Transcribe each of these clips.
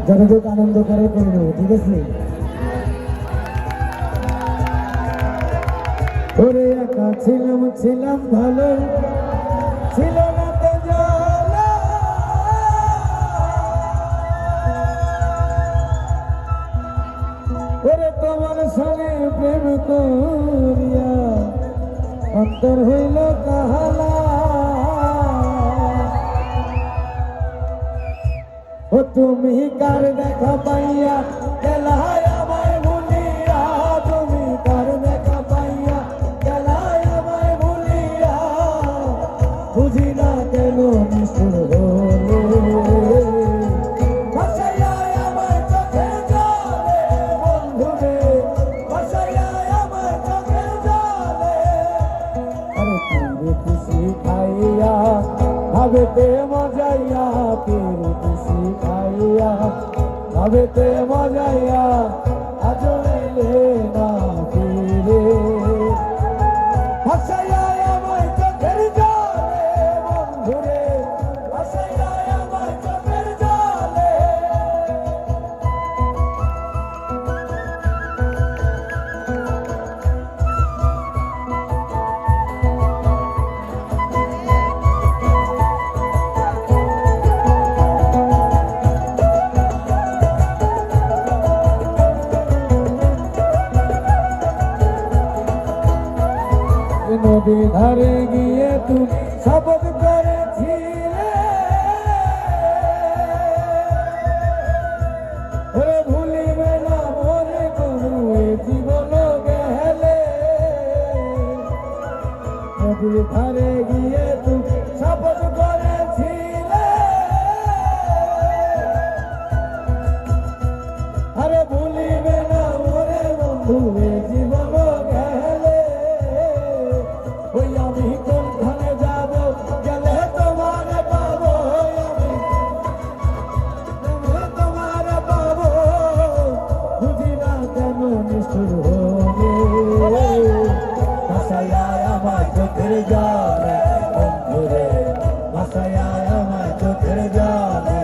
যতটুক আনন্দ করে করব, ঠিক আছে? ওরে একা ছিলাম ভালো, ছিল না তো জ্বালা। ওরে তোমার সঙ্গে প্রেম করিয়া অন্তর হইল কাহালা। ও তুমি কার দেখা পাইয়া গেলায় আমায় ভুলিয়া, তুমি কার দেখা পাইয়া গেলায় আমায় ভুলিয়া, বুঝি না কেন নিষ্ঠুর হলে ভাসাইয়া আমায় চোখের জলে, বন্ধুরে ভাসাইয়া আমায় চোখের জলে। আরে পিরে খুশি খাইয়া ভাবেতে মজাইয়া, পিরে খুশি খাইয়া ভাবেতে মজাইয়া, আজ এলে না ফিরে ভাসাইয়া আমায় চোখের জলে, বন্ধুরে ভাসাইয়া আমায় চোখের জলে। নদী ধারে গিয়ে তুমি শপথ করেছিলে, ওরে ভুলিবে না মনে কোনো জীবন গেলে। নদী ধারে গিয়ে তুমি শপথ করেছিলে, আরে ভুলিবে না মনে বন্ধু জীবন গেলে। ওই আমি কোনখানে যাব গেলে তোমার পাবো, আমি তোমার পাবো, বুঝি না কেন নিষ্ঠুর হলে ভাসাইয়া আমায় চোখের জলে, বন্ধুরে ভাসাইয়া আমায় চোখের জলে।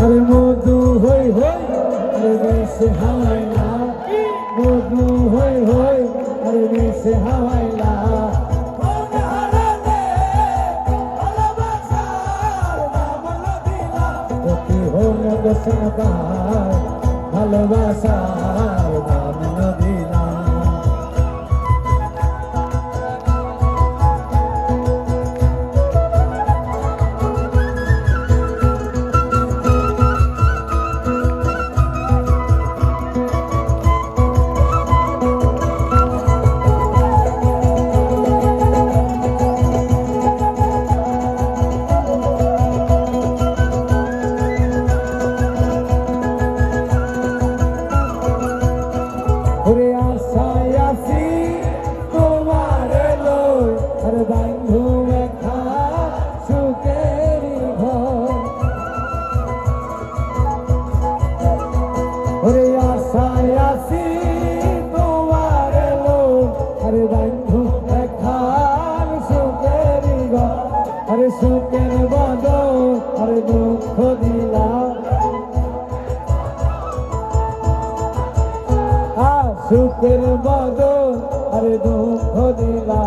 আরে মধু হই হই আরে মিশে হাওয়াইলা, মধু হই হই আরে মিশে হাওয়াইলা। ভালোবাসার নাম নদীলা। ওরে আশায় আছি তোমার এলো, আরে বন্ধু দেখা সুখের ঘর। ওরে আশায় আছি তোমার এলো, আরে বন্ধু দেখা সুখের ঘর। আরে সুখের বদল আরে দুঃখ দিলা, সুখের বদল আরে দুঃখ দিলা।